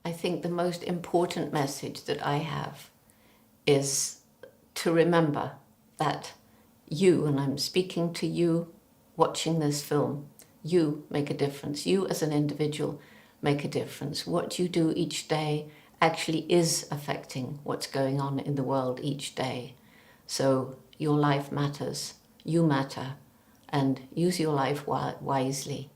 I think the most important message that I have is to remember that you, and I'm speaking to you watching this film, you make a difference. You as an individual make a difference. What you do each day actually is affecting what's going on in the world each day. So your life matters, you matter, and use your life wisely.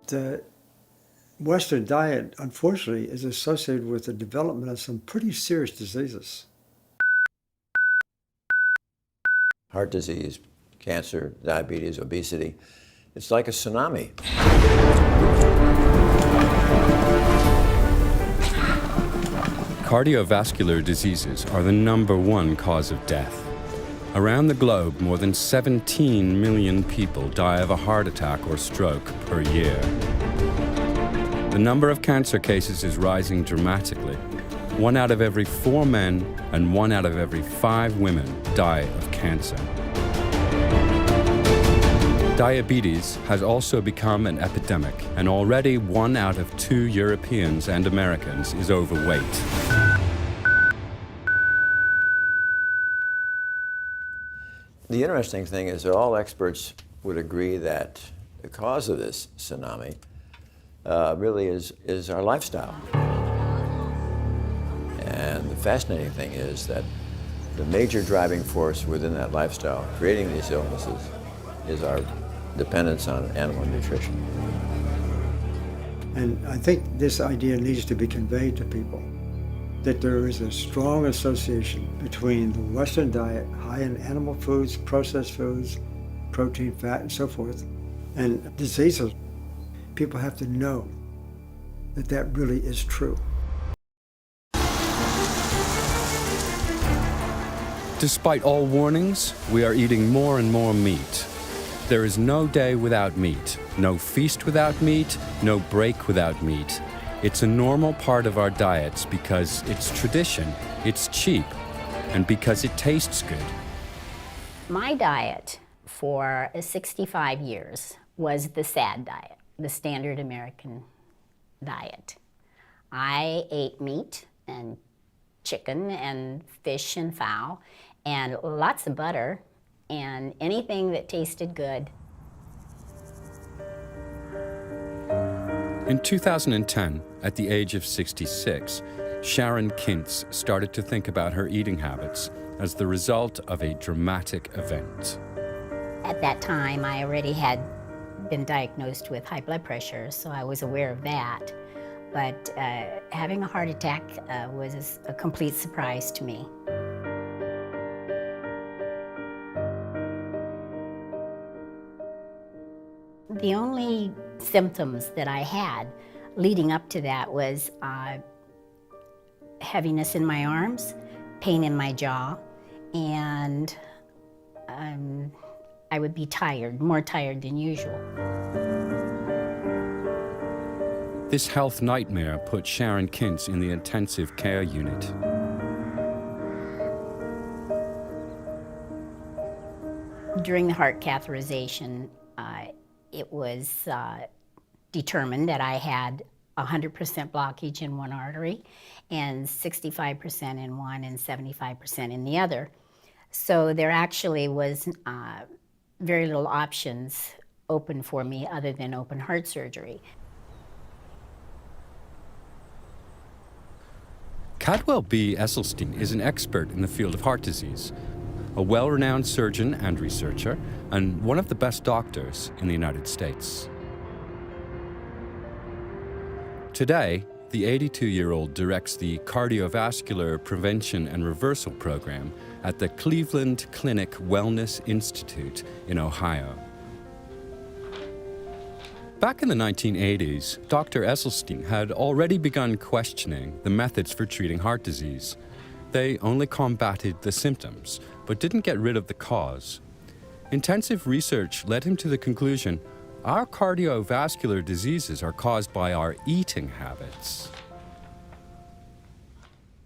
The Western diet, unfortunately, is associated with the development of some pretty serious diseases. Heart disease, cancer, diabetes, obesity. It's like a tsunami. Cardiovascular diseases are the #1 cause of death. Around the globe, more than 17 million people die of a heart attack or stroke per year. The number of cancer cases is rising dramatically. 1 out of every 4 men and 1 out of every 5 women die of cancer. Diabetes has also become an epidemic, and already 1 out of 2 Europeans and Americans is overweight. The interesting thing is that all experts would agree that the cause of this tsunami really is our lifestyle. And the fascinating thing is that the major driving force within that lifestyle, creating these illnesses, is our dependence on animal nutrition. And I think this idea needs to be conveyed to people, that there is a strong association between the Western diet, high in animal foods, processed foods, protein, fat, and so forth, and diseases. People have to know that that really is true. Despite all warnings, we are eating more and more meat. There is no day without meat, no feast without meat, no break without meat. It's a normal part of our diets because it's tradition, it's cheap, and because it tastes good. My diet for 65 years was the SAD diet, the standard American diet. I ate meat and chicken and fish and fowl and lots of butter and anything that tasted good. In 2010, at the age of 66, Sharon Kintz started to think about her eating habits as the result of a dramatic event. At that time, I already had been diagnosed with high blood pressure, so I was aware of that. But having a heart attack was a complete surprise to me. The only symptoms that I had leading up to that was heaviness in my arms, pain in my jaw, and I would be tired, more tired than usual. This health nightmare put Sharon Kintz in the intensive care unit. During the heart catheterization, it was determined that I had 100% blockage in one artery and 65% in one and 75% in the other. So there actually was very little options open for me other than open heart surgery. Cadwell B. Esselstyn is an expert in the field of heart disease, a well-renowned surgeon and researcher, and one of the best doctors in the United States. Today, the 82-year-old directs the Cardiovascular Prevention and Reversal Program at the Cleveland Clinic Wellness Institute in Ohio. Back in the 1980s, Dr. Esselstyn had already begun questioning the methods for treating heart disease. They only combated the symptoms, but didn't get rid of the cause. Intensive research led him to the conclusion our cardiovascular diseases are caused by our eating habits.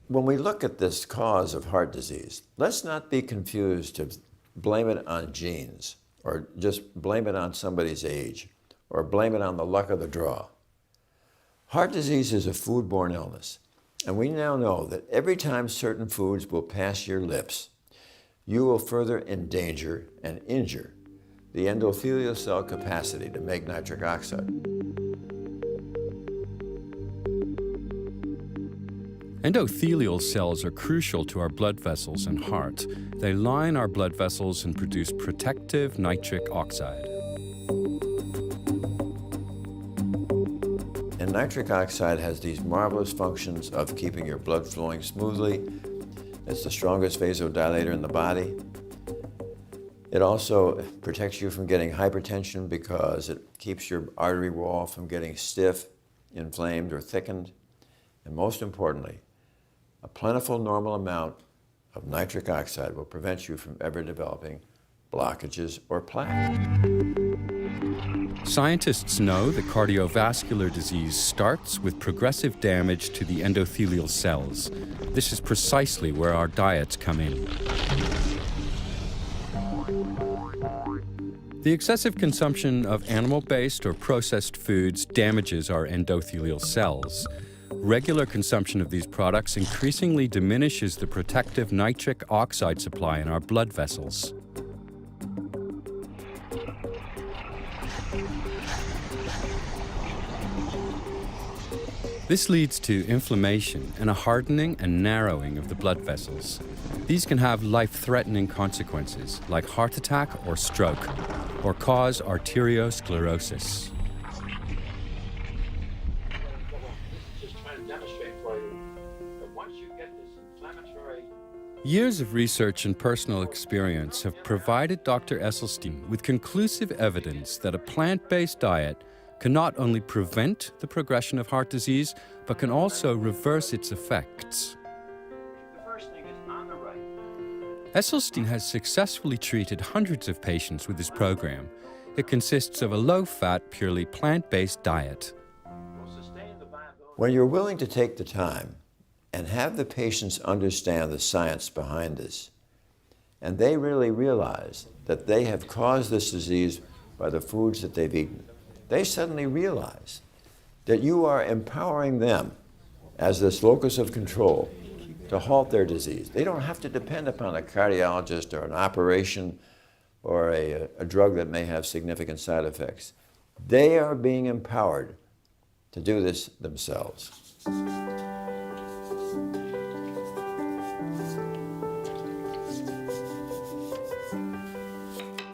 When we look at this cause of heart disease, let's not be confused to blame it on genes, or just blame it on somebody's age, or blame it on the luck of the draw. Heart disease is a foodborne illness, and we now know that every time certain foods will pass your lips, you will further endanger and injure the endothelial cell capacity to make nitric oxide. Endothelial cells are crucial to our blood vessels and heart. They line our blood vessels and produce protective nitric oxide. And nitric oxide has these marvelous functions of keeping your blood flowing smoothly. It's the strongest vasodilator in the body. It also protects you from getting hypertension because it keeps your artery wall from getting stiff, inflamed, or thickened. And most importantly, a plentiful normal amount of nitric oxide will prevent you from ever developing blockages or plaque. Scientists know that cardiovascular disease starts with progressive damage to the endothelial cells. This is precisely where our diets come in. The excessive consumption of animal-based or processed foods damages our endothelial cells. Regular consumption of these products increasingly diminishes the protective nitric oxide supply in our blood vessels. This leads to inflammation and a hardening and narrowing of the blood vessels. These can have life-threatening consequences like heart attack or stroke, or cause arteriosclerosis. Just trying to demonstrate for you that once you get this inflammatory... Years of research and personal experience have provided Dr. Esselstyn with conclusive evidence that a plant-based diet can not only prevent the progression of heart disease, but can also reverse its effects. The first thing is on the right. Esselstyn has successfully treated hundreds of patients with his program. It consists of a low-fat, purely plant-based diet. Will sustain the viability. When you're willing to take the time and have the patients understand the science behind this, and they really realize that they have caused this disease by the foods that they've eaten, they suddenly realize that you are empowering them as this locus of control to halt their disease. They don't have to depend upon a cardiologist or an operation or a drug that may have significant side effects. They are being empowered to do this themselves.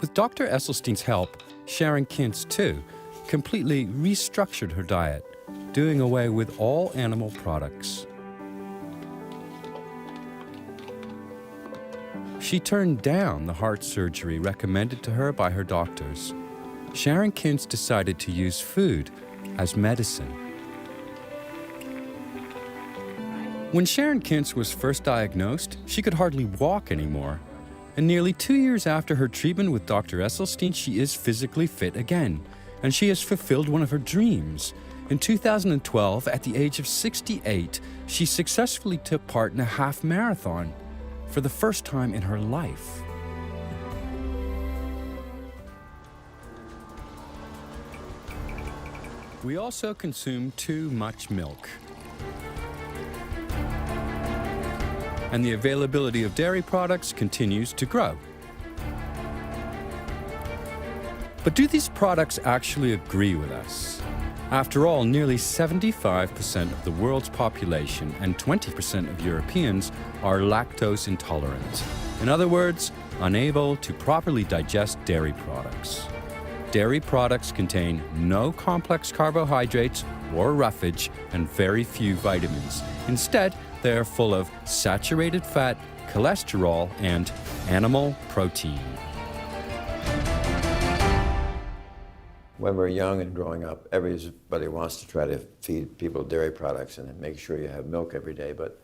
With Dr. Esselstyn's help, Sharon Kintz, too, completely restructured her diet, doing away with all animal products. She turned down the heart surgery recommended to her by her doctors. Sharon Kintz decided to use food as medicine. When Sharon Kintz was first diagnosed, she could hardly walk anymore. And nearly 2 years after her treatment with Dr. Esselstyn, she is physically fit again. And she has fulfilled one of her dreams. In 2012, at the age of 68, she successfully took part in a half marathon for the first time in her life. We also consume too much milk. And the availability of dairy products continues to grow. But do these products actually agree with us? After all, nearly 75% of the world's population and 20% of Europeans are lactose intolerant. In other words, unable to properly digest dairy products. Dairy products contain no complex carbohydrates or roughage and very few vitamins. Instead, they are full of saturated fat, cholesterol, and animal protein. When we're young and growing up, everybody wants to try to feed people dairy products and make sure you have milk every day, but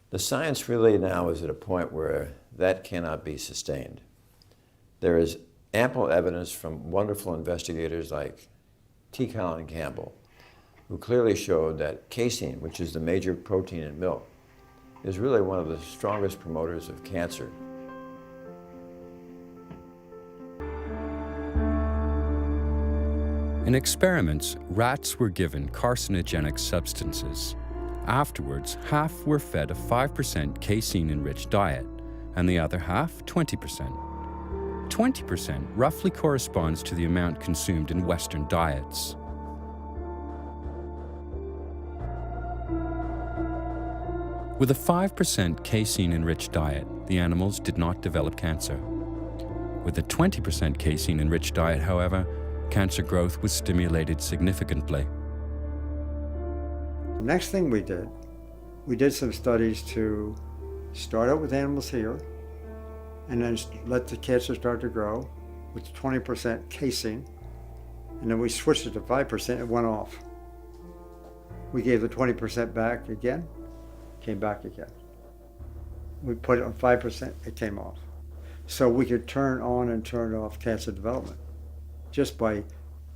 the science really now is at a point where that cannot be sustained. There is ample evidence from wonderful investigators like T. Colin Campbell, who clearly showed that casein, which is the major protein in milk, is really one of the strongest promoters of cancer. In experiments, rats were given carcinogenic substances. Afterwards, half were fed a 5% casein-enriched diet, and the other half 20%. 20% roughly corresponds to the amount consumed in Western diets. With a 5% casein-enriched diet, the animals did not develop cancer. With a 20% casein-enriched diet, however, cancer growth was stimulated significantly. The next thing we did some studies to start out with animals here and then let the cancer start to grow with 20% casein, and then we switched it to 5%, it went off. We gave the 20% back again, came back again. We put it on 5%, it came off. So we could turn on and turn off cancer development just by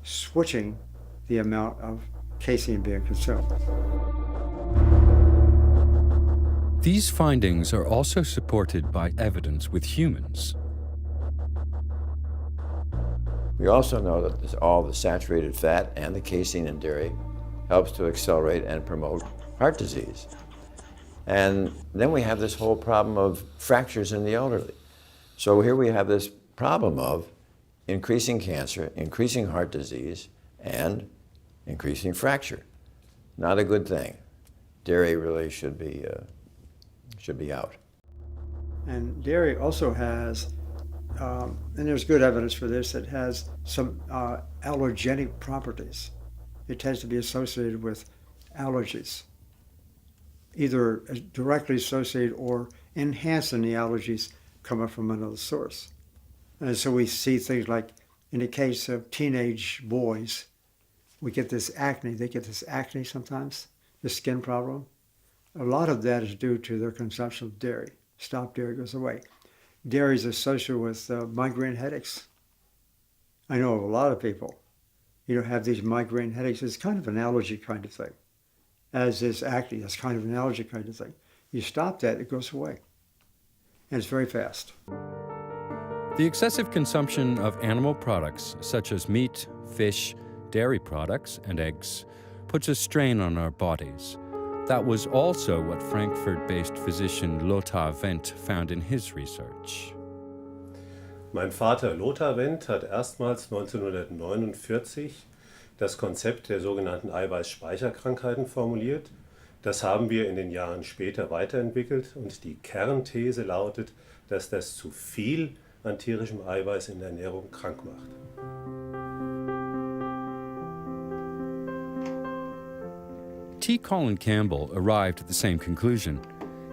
switching the amount of casein being consumed. These findings are also supported by evidence with humans. We also know that all the saturated fat and the casein in dairy helps to accelerate and promote heart disease. And then we have this whole problem of fractures in the elderly. So here we have this problem of increasing cancer, increasing heart disease, and increasing fracture. Not a good thing. Dairy really should be out. And dairy also has, and there's good evidence for this, it has some allergenic properties. It tends to be associated with allergies, either directly associated or enhancing the allergies coming from another source. And so we see things like, in the case of teenage boys, we get this acne. They get this acne sometimes, the skin problem. A lot of that is due to their consumption of dairy. Stop dairy, goes away. Dairy is associated with migraine headaches. I know of a lot of people, have these migraine headaches. It's kind of an allergy kind of thing, as is acne. That's kind of an allergy kind of thing. You stop that, it goes away. And it's very fast. The excessive consumption of animal products, such as meat, fish, dairy products, and eggs, puts a strain on our bodies. That was also what Frankfurt-based physician Lothar Wendt found in his research. Mein Vater Lothar Wendt hat erstmals 1949 das Konzept der sogenannten Eiweißspeicherkrankheiten formuliert. Das haben wir in den Jahren später weiterentwickelt und die Kernthese lautet, dass das zu viel an tierischem Eiweiß in der Ernährung krank macht. T. Colin Campbell arrived at the same conclusion.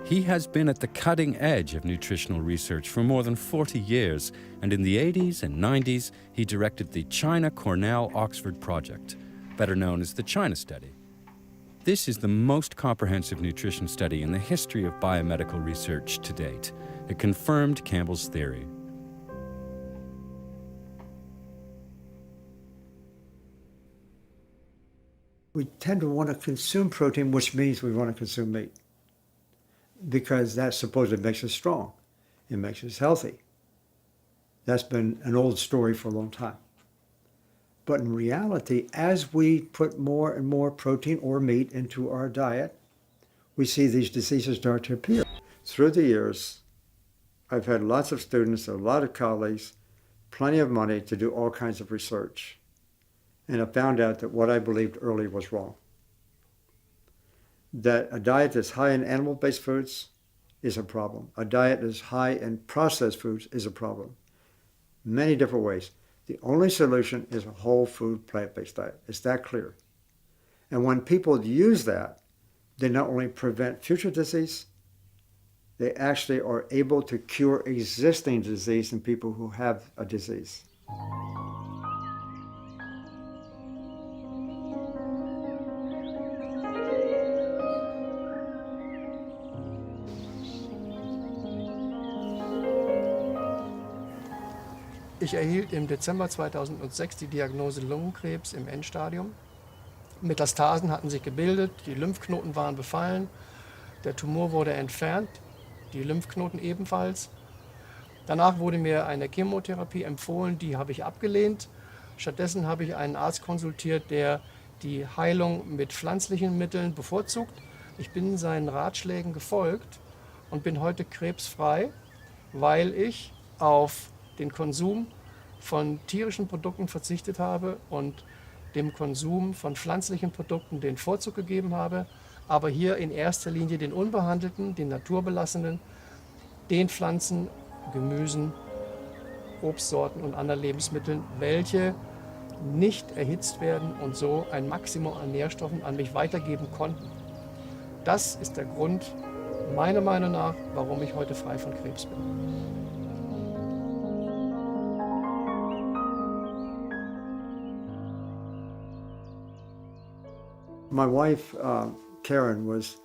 He has been at the cutting edge of nutritional research for more than 40 years, and in the 80s and 90s, he directed the China-Cornell-Oxford project, better known as the China Study. This is the most comprehensive nutrition study in the history of biomedical research to date. It confirmed Campbell's theory. We tend to want to consume protein, which means we want to consume meat, because that supposedly makes us strong. It makes us healthy. That's been an old story for a long time. But in reality, as we put more and more protein or meat into our diet, we see these diseases start to appear. Through the years, I've had lots of students, a lot of colleagues, plenty of money to do all kinds of research. And I found out that what I believed early was wrong. That a diet that's high in animal-based foods is a problem. A diet that's high in processed foods is a problem. Many different ways. The only solution is a whole food, plant-based diet. It's that clear. And when people use that, they not only prevent future disease, they actually are able to cure existing disease in people who have a disease. Ich erhielt im Dezember 2006 die Diagnose Lungenkrebs im Endstadium. Metastasen hatten sich gebildet, die Lymphknoten waren befallen, der Tumor wurde entfernt, die Lymphknoten ebenfalls. Danach wurde mir eine Chemotherapie empfohlen, die habe ich abgelehnt. Stattdessen habe ich einen Arzt konsultiert, der die Heilung mit pflanzlichen Mitteln bevorzugt. Ich bin seinen Ratschlägen gefolgt und bin heute krebsfrei, weil ich auf den Konsum von tierischen Produkten verzichtet habe und dem Konsum von pflanzlichen Produkten den Vorzug gegeben habe, aber hier in erster Linie den unbehandelten, den naturbelassenen, den Pflanzen, Gemüsen, Obstsorten und anderen Lebensmitteln, welche nicht erhitzt werden und so ein Maximum an Nährstoffen an mich weitergeben konnten. Das ist der Grund, meiner Meinung nach, warum ich heute frei von Krebs bin. My wife, Karen, was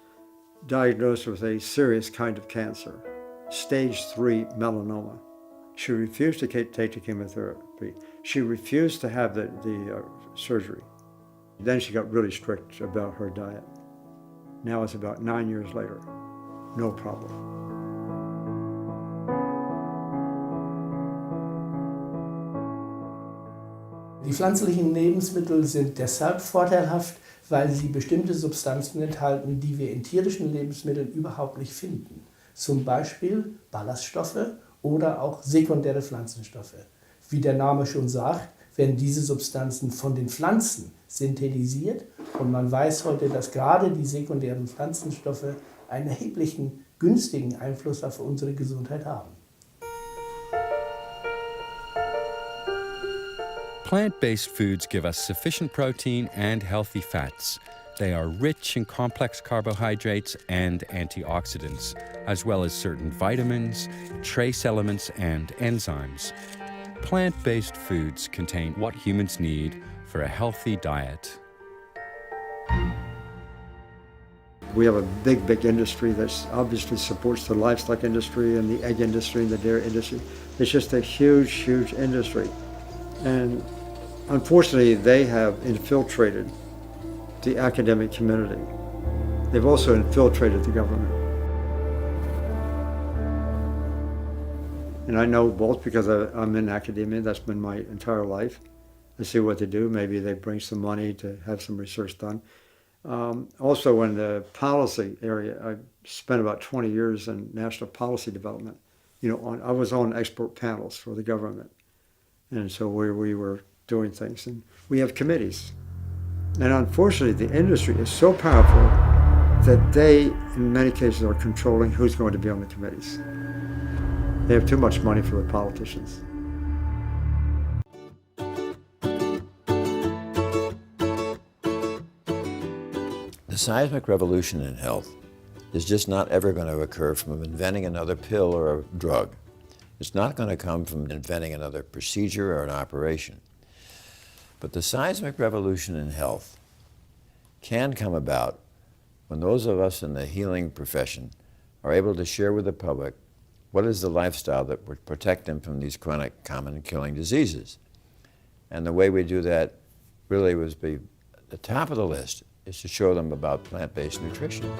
diagnosed with a serious kind of cancer, stage 3 melanoma. She refused to take the chemotherapy. She refused to have the surgery. Then she got really strict about her diet. Now it's about 9 years later. No problem. Die pflanzlichen Lebensmittel sind deshalb vorteilhaft, weil sie bestimmte Substanzen enthalten, die wir in tierischen Lebensmitteln überhaupt nicht finden. Zum Beispiel Ballaststoffe oder auch sekundäre Pflanzenstoffe. Wie der Name schon sagt, werden diese Substanzen von den Pflanzen synthetisiert und man weiß heute, dass gerade die sekundären Pflanzenstoffe einen erheblichen günstigen Einfluss auf unsere Gesundheit haben. Plant-based foods give us sufficient protein and healthy fats. They are rich in complex carbohydrates and antioxidants, as well as certain vitamins, trace elements, and enzymes. Plant-based foods contain what humans need for a healthy diet. We have a big industry that obviously supports the livestock industry and the egg industry and the dairy industry. It's just a huge industry. And unfortunately, they have infiltrated the academic community. They've also infiltrated the government. And I know both because I'm in academia, that's been my entire life. I see what they do. Maybe they bring some money to have some research done. Also in the policy area, I spent about 20 years in national policy development. I was on expert panels for the government. And so we were doing things, and we have committees. And unfortunately, the industry is so powerful that they, in many cases, are controlling who's going to be on the committees. They have too much money for the politicians. The seismic revolution in health is just not ever going to occur from inventing another pill or a drug. It's not going to come from inventing another procedure or an operation. But the seismic revolution in health can come about when those of us in the healing profession are able to share with the public what is the lifestyle that would protect them from these chronic, common, killing diseases. And the way we do that really was be the top of the list is to show them about plant-based nutrition.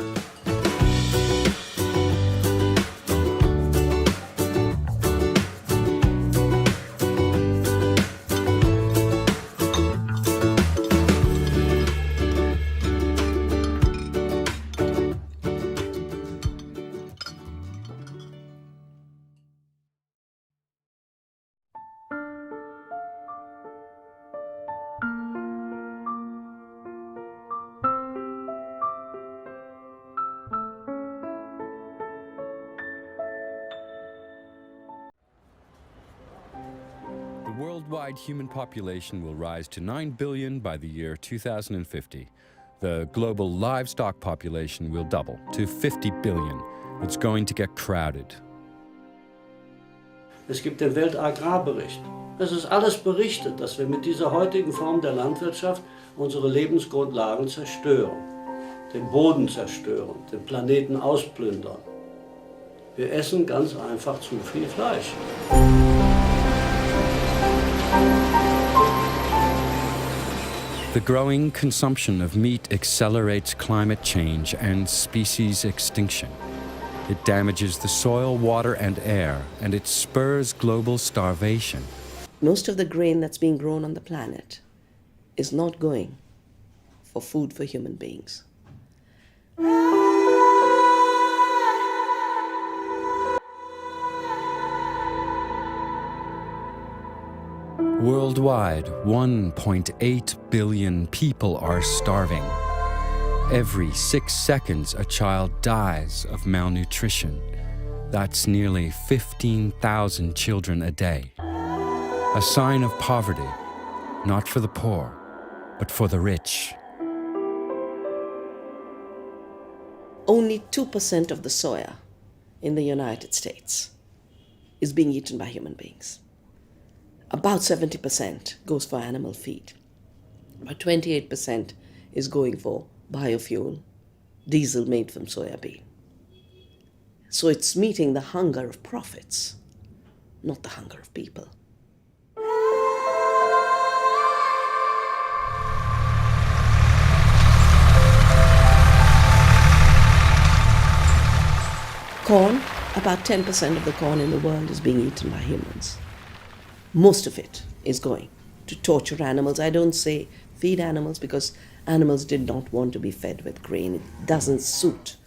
worldwide human population will rise to 9 billion by the year 2050. The global livestock population will double to 50 billion. It's going to get crowded. Es gibt den Weltagrarbericht. Es ist alles berichtet, dass wir mit dieser heutigen Form der Landwirtschaft unsere Lebensgrundlagen zerstören, den Boden zerstören, den Planeten ausplündern. Wir essen ganz einfach zu viel Fleisch. The growing consumption of meat accelerates climate change and species extinction. It damages the soil, water, and air, and it spurs global starvation. Most of the grain that's being grown on the planet is not going for food for human beings. Worldwide, 1.8 billion people are starving. Every 6 seconds, a child dies of malnutrition. That's nearly 15,000 children a day. A sign of poverty, not for the poor, but for the rich. Only 2% of the soya in the United States is being eaten by human beings. About 70% goes for animal feed. About 28% is going for biofuel, diesel made from soybean. So it's meeting the hunger of profits, not the hunger of people. Corn, about 10% of the corn in the world is being eaten by humans. Most of it is going to torture animals. I don't say feed animals because animals did not want to be fed with grain. It doesn't suit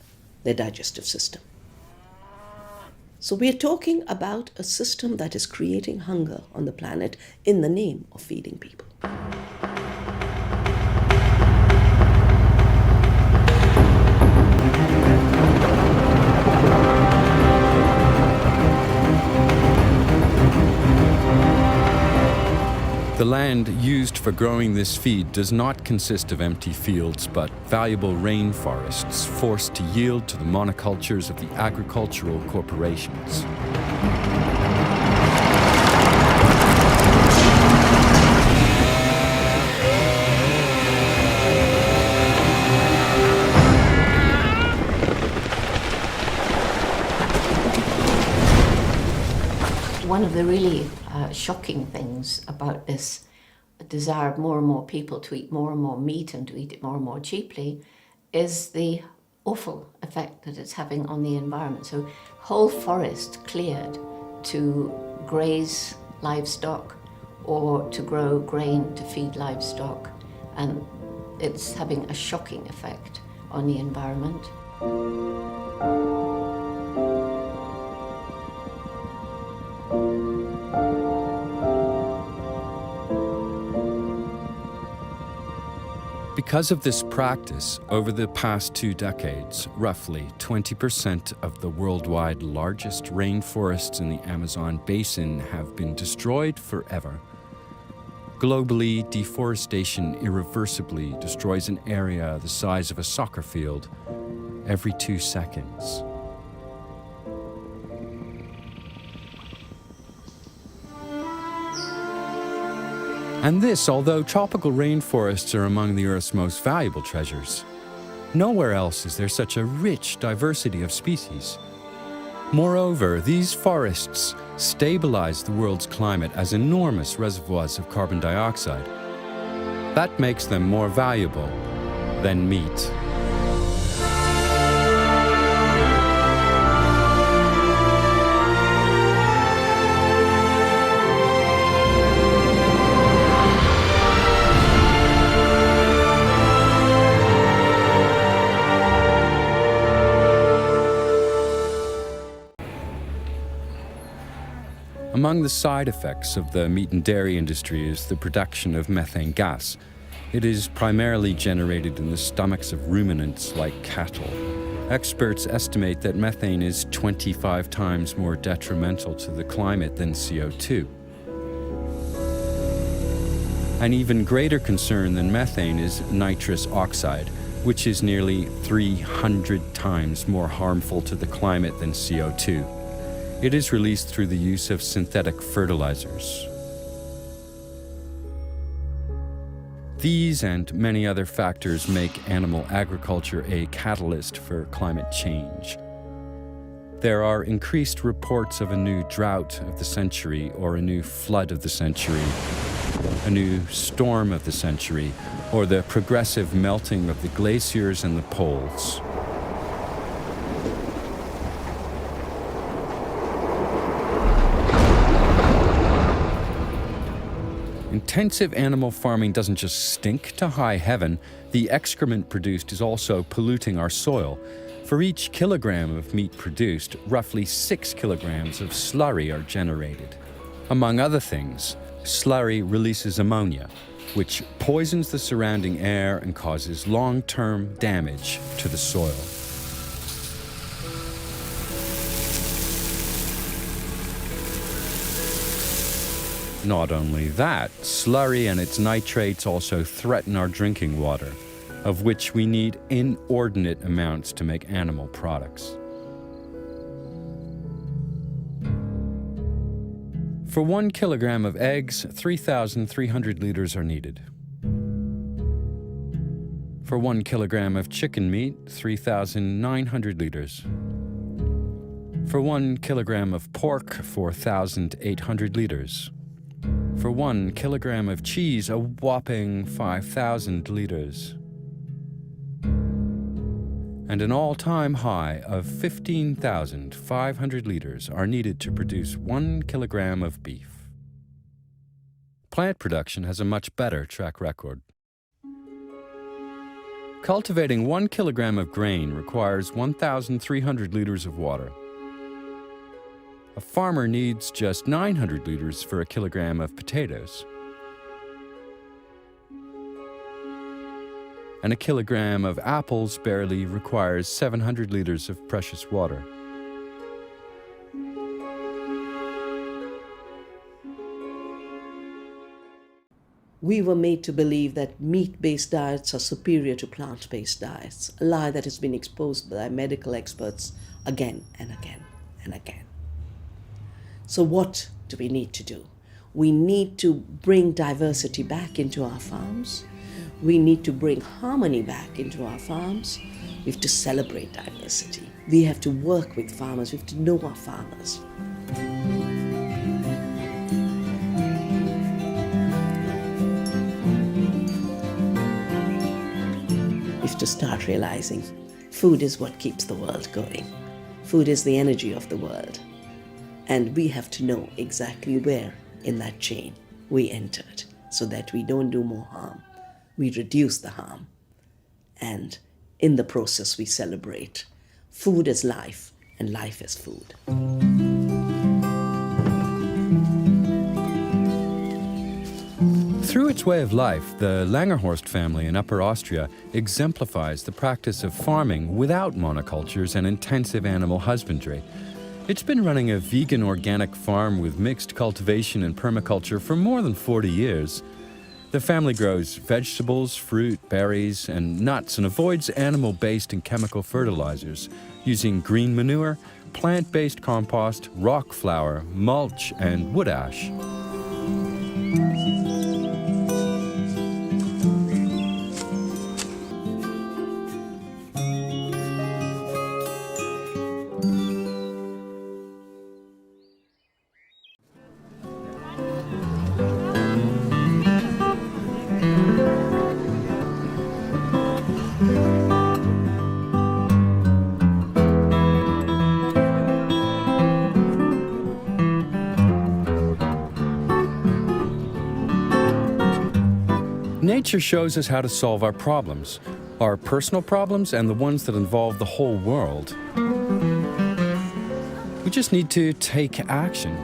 their digestive system. So we're talking about a system that is creating hunger on the planet in the name of feeding people. The land used for growing this feed does not consist of empty fields, but valuable rainforests forced to yield to the monocultures of the agricultural corporations. One of the really shocking things about this desire of more and more people to eat more and more meat and to eat it more and more cheaply is the awful effect that it's having on the environment. So whole forests cleared to graze livestock or to grow grain to feed livestock, and it's having a shocking effect on the environment. Because of this practice, over the past 2 decades, roughly 20% of the worldwide largest rainforests in the Amazon basin have been destroyed forever. Globally, deforestation irreversibly destroys an area the size of a soccer field every 2 seconds. And this, although tropical rainforests are among the Earth's most valuable treasures. Nowhere else is there such a rich diversity of species. Moreover, these forests stabilize the world's climate as enormous reservoirs of carbon dioxide. That makes them more valuable than meat. Among the side effects of the meat and dairy industry is the production of methane gas. It is primarily generated in the stomachs of ruminants like cattle. Experts estimate that methane is 25 times more detrimental to the climate than CO2. An even greater concern than methane is nitrous oxide, which is nearly 300 times more harmful to the climate than CO2. It is released through the use of synthetic fertilizers. These and many other factors make animal agriculture a catalyst for climate change. There are increased reports of a new drought of the century or a new flood of the century, a new storm of the century, or the progressive melting of the glaciers and the poles. Intensive animal farming doesn't just stink to high heaven, the excrement produced is also polluting our soil. For each kilogram of meat produced, roughly 6 kilograms of slurry are generated. Among other things, slurry releases ammonia, which poisons the surrounding air and causes long-term damage to the soil. Not only that, slurry and its nitrates also threaten our drinking water, of which we need inordinate amounts to make animal products. For 1 kilogram of eggs, 3,300 liters are needed. For 1 kilogram of chicken meat, 3,900 liters. For 1 kilogram of pork, 4,800 liters. For 1 kilogram of cheese, a whopping 5,000 liters. And an all-time high of 15,500 liters are needed to produce 1 kilogram of beef. Plant production has a much better track record. Cultivating 1 kilogram of grain requires 1,300 liters of water. A farmer needs just 900 liters for a kilogram of potatoes. And a kilogram of apples barely requires 700 liters of precious water. We were made to believe that meat-based diets are superior to plant-based diets, a lie that has been exposed by medical experts again and again and again. So what do we need to do? We need to bring diversity back into our farms. We need to bring harmony back into our farms. We have to celebrate diversity. We have to work with farmers. We have to know our farmers. We have to start realizing food is what keeps the world going. Food is the energy of the world. And we have to know exactly where in that chain we entered so that we don't do more harm. We reduce the harm. And in the process, we celebrate. Food is life, and life is food. Through its way of life, the Langerhorst family in Upper Austria exemplifies the practice of farming without monocultures and intensive animal husbandry. It's been running a vegan organic farm with mixed cultivation and permaculture for more than 40 years. The family grows vegetables, fruit, berries, and nuts and avoids animal-based and chemical fertilizers, using green manure, plant-based compost, rock flour, mulch, and wood ash. Nature shows us how to solve our problems, our personal problems and the ones that involve the whole world. We just need to take action.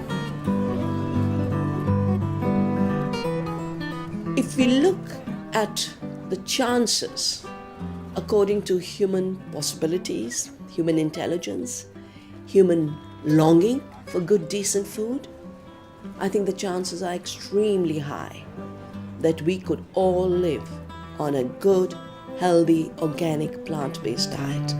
If we look at the chances according to human possibilities, human intelligence, human longing for good, decent food, I think the chances are extremely high that we could all live on a good, healthy, organic, plant-based diet.